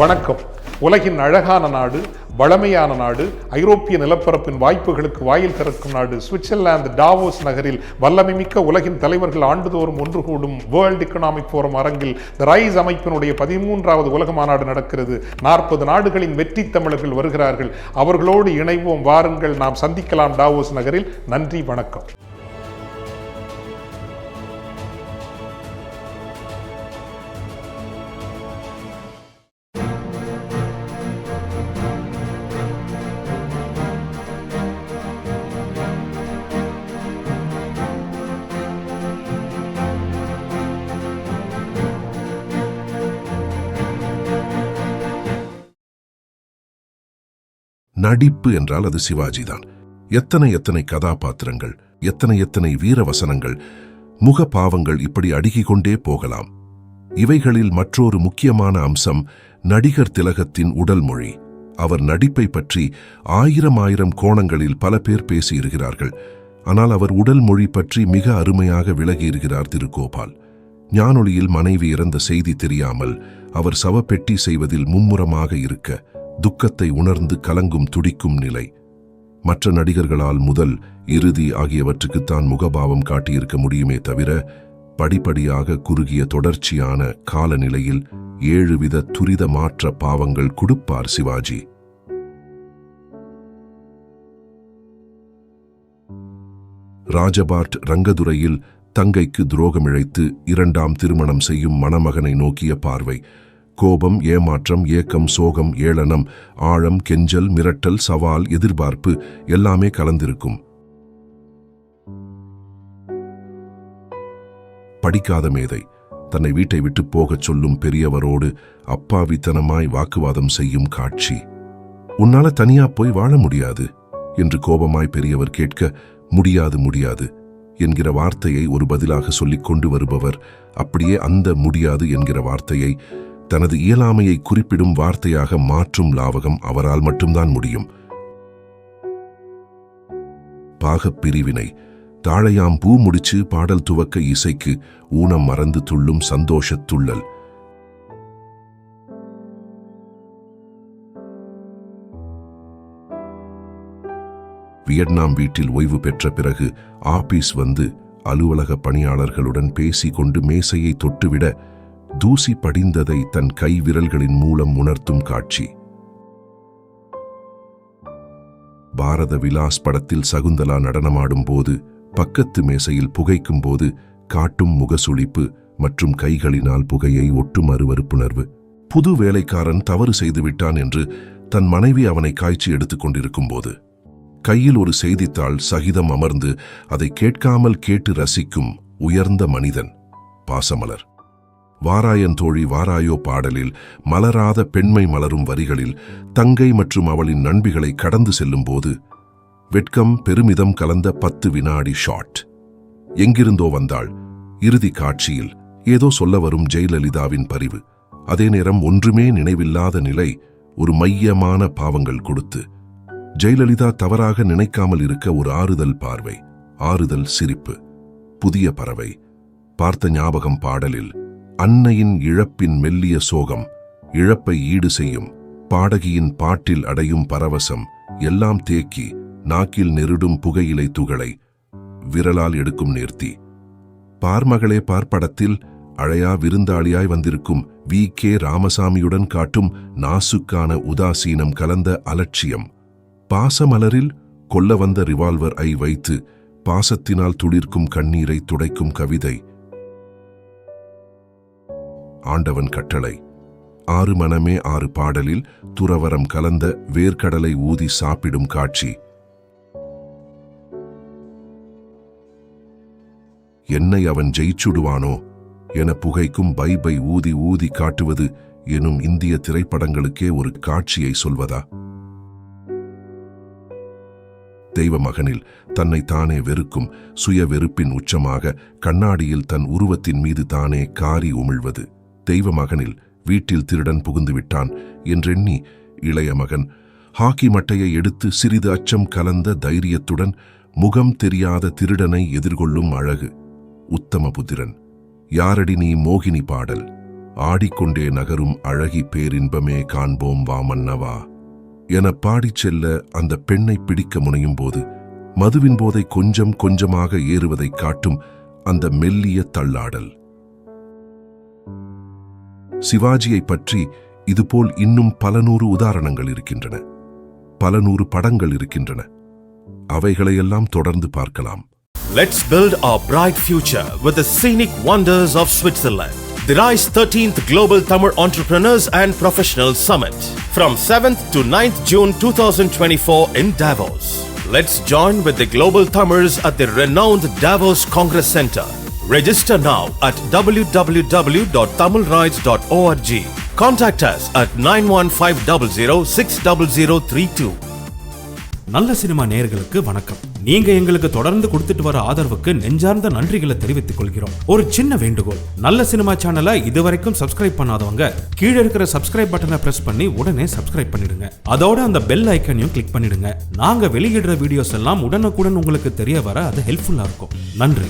வணக்கம். உலகின் அழகான நாடு, வளமையான நாடு, ஐரோப்பிய நிலப்பரப்பின் வாய்ப்புகளுக்கு வாயில் திறக்கும் நாடு சுவிட்சர்லாந்து டாவோஸ் நகரில் வல்லமைமிக்க உலகின் தலைவர்கள் ஆண்டுதோறும் ஒன்று கூடும் வேர்ல்ட் எக்கனாமிக் ஃபோரம் அரங்கில் தி ரைஸ் அமைப்பினுடைய 13வது உலக மாநாடு நடக்கிறது. 40 நாடுகளின் வெற்றி தமிழர்கள் வருகிறார்கள். அவர்களோடு இணைவோம், வாருங்கள், நாம் சந்திக்கலாம் டாவோஸ் நகரில். நன்றி, வணக்கம். நடிப்பு என்றால் அது சிவாஜிதான். எத்தனை கதாபாத்திரங்கள், எத்தனை வீரவசனங்கள், முகபாவங்கள், இப்படி அடுக்கிக் கொண்டே போகலாம். இவைகளில் மற்றொரு முக்கியமான அம்சம் நடிகர் திலகத்தின் உடல் மொழி. அவர் நடிப்பை பற்றி ஆயிரம் கோணங்களில் பல பேர் பேசியிருக்கிறார்கள். ஆனால் அவர் உடல் மொழி பற்றி மிக அருமையாக விளகியிருக்கிறார் திரு கோபால். ஞானொளியில் மனைவி இறந்த செய்தி தெரியாமல் அவர் சவப்பெட்டி செய்வதில் மும்முரமாக இருக்க, துக்கத்தை உணர்ந்து கலங்கும் துடிக்கும் நிலை. மற்ற நடிகர்களால் முதல் இறுதி ஆகியவற்றுக்குத்தான் முகபாவம் காட்டியிருக்க முடியுமே தவிர, படிப்படியாக குறுகிய தொடர்ச்சியான காலநிலையில் 7 வித துரித மாற்ற பாவங்கள் கொடுப்பார் சிவாஜி. ராஜபாட் ரங்கதுரையில் தங்கைக்கு துரோகமிழைத்து 2ஆம் திருமணம் செய்யும் மணமகனை நோக்கிய பார்வை. கோபம், ஏமாற்றம், ஏக்கம், சோகம், ஏளனம், ஆழம், கெஞ்சல், மிரட்டல், சவால், எதிர்பார்ப்பு எல்லாமே கலந்திருக்கும். படிக்காத மேதை தன்னை வீட்டை விட்டு போகச் சொல்லும் பெரியவரோடு அப்பாவித்தனமாய் வாக்குவாதம் செய்யும் காட்சி. உன்னால தனியா போய் வாழ முடியாது என்று கோபமாய் பெரியவர் கேட்க, முடியாது என்கிற வார்த்தையை ஒரு பதிலாக சொல்லிக் கொண்டு வருபவர் அப்படியே அந்த முடியாது என்கிற வார்த்தையை தனது இயலாமையை குறிப்பிடும் வார்த்தையாக மாற்றும் லாவகம் அவரால் மட்டும்தான் முடியும். பாகப் பிரிவினை. தாழையாம் பூ முடிச்சு பாடல் துவக்க இசைக்கு ஊனம் மறந்து துள்ளும் சந்தோஷத் துள்ளல். வியட்நாம் வீட்டில் ஓய்வு பெற்ற பிறகு ஆபீஸ் வந்து அலுவலக பணியாளர்களுடன் பேசிக் கொண்டு மேசையை தொட்டுவிட, தூசி படிந்ததை தன் கை விரல்களின் மூலம் உணர்த்தும் காட்சி. பாரத விலாஸ் படத்தில் சகுந்தலா நடனமாடும் போது, பக்கத்து மேசையில் புகைக்கும் போது காட்டும் முகசுளிப்பு மற்றும் கைகளினால் புகையை ஒட்டும் அருவருப்புணர்வு. புது வேலைக்காரன் தவறு செய்துவிட்டான் என்று தன் மனைவி அவனை காய்ச்சி எடுத்துக் கொண்டிருக்கும் போது, கையில் ஒரு செய்தித்தாள் சகிதம் அமர்ந்து அதை கேட்காமல் கேட்டு ரசிக்கும் உயர்ந்த மனிதன் பாசமலர். வாராயன் தோழி வாராயோ பாடலில் மலராத பெண்மை மலரும் வரிகளில் தங்கை மற்றும் அவளின் நண்பிகளை கடந்து செல்லும் போது வெட்கம் பெருமிதம் கலந்த 10 வினாடி ஷாட். எங்கிருந்தோ வந்தாள். இறுதி காட்சியில் ஏதோ சொல்ல வரும் ஜெயலலிதாவின் பரிவு. அதே நேரம் ஒன்றுமே நினைவில்லாத நிலை. ஒரு மையமான பாவங்கள் கொடுத்து ஜெயலலிதா தவறாக நினைக்காமல் இருக்க ஒரு ஆறுதல் பார்வை, ஆறுதல் சிரிப்பு. புதிய பறவை. பார்த்த ஞாபகம் பாடலில் அன்னையின் இழப்பின் மெல்லிய சோகம், இழப்பை ஈடு செய்யும் பாடகியின் பாட்டில் அடையும் பரவசம், எல்லாம் தேக்கி நாக்கில் நெருடும் புகையிலை துகளை விரலால் எடுக்கும் நேர்த்தி. பார்மகளே பார்ப்படத்தில் அழையா விருந்தாளியாய் வந்திருக்கும் V.K. ராமசாமியுடன் காட்டும் நாசுக்கான உதாசீனம் கலந்த அலட்சியம். பாசமலரில் கொல்ல வந்த ரிவால்வர் ஐ வைத்து பாசத்தினால் துளிர்க்கும் கண்ணீரை துடைக்கும் கவிதை. ஆண்டவன் கட்டளை. 6 மனமே 6 பாடலில் துறவரம் கலந்த வேர்க்கடலை ஊதி சாப்பிடும் காட்சி. என்னை அவன் ஜெயிச்சுடுவானோ என புகைக்கும் பை ஊதி ஊதி காட்டுவது எனும் இந்திய திரைப்படங்களுக்கே ஒரு காட்சியை சொல்வதா? தெய்வ மகனில் தன்னை தானே வெறுக்கும் சுய வெறுப்பின் உச்சமாக கண்ணாடியில் தன் உருவத்தின் மீது தானே காரி உமிழ்வது. தெய்வ மகனில் வீட்டில் திருடன் புகுந்து விட்டான் என்றெண்ணி இளைய மகன் ஹாக்கி மட்டையை எடுத்து சிறிது அச்சம் கலந்த தைரியத்துடன் முகம் தெரியாத திருடனை எதிர்கொள்ளும் அழகு. உத்தம புத்திரன். யாரடி நீ மோகினி பாடல். ஆடிக்கொண்டே நகரும் அழகி பேரின்பமே காண்போம் வா மன்னவா என பாடிச் செல்ல அந்த பெண்ணை பிடிக்க முனையும் போது மதுவின் போதை கொஞ்சம் கொஞ்சமாக ஏறுவதைக் காட்டும் அந்த மெல்லிய தள்ளாடல். சிவாஜியை பற்றி இதுபோல் இன்னும் பல நூறு உதாரணங்கள் இருக்கின்றன, பல நூறு படங்கள் இருக்கின்றன. அவைகளையெல்லாம் தொடர்ந்து பார்க்கலாம். Let's build our bright future with the scenic wonders of Switzerland. The RISE 13th Global Tamil Entrepreneurs and Professionals Summit from 7th to 9th June 2024 in Davos. Let's join with the global Tamils at the renowned Davos Congress Center. Register now at www.tamilrides.org. Contact us at 9150060032. நல்ல cinema நேயர்களுக்கு வணக்கம். நீங்க எங்களுக்கு தொடர்ந்து கொடுத்துட்டு வர ஆதரவுக்கு நெஞ்சார்ந்த நன்றிகளை தெரிவித்துக் கொள்கிறோம். ஒரு சின்ன வேண்டுகோள், நல்ல சினிமா சேனலை இதுவரைக்கும் சப்ஸ்கிரைப் பண்ணாதவங்க கீழே இருக்கிற சப்ஸ்கிரைப் பட்டனை பிரஸ் பண்ணி உடனே சப்ஸ்கிரைப் பண்ணிடுங்க. அதோட அந்த பெல் ஐக்கனையும் கிளிக் பண்ணிடுங்க. நாங்க வெளியிடுற வீடியோஸ் எல்லாம் உடனுக்குடன் உங்களுக்கு தெரிய வர அது ஹெல்ப்ஃபுல்லா இருக்கும். நன்றி.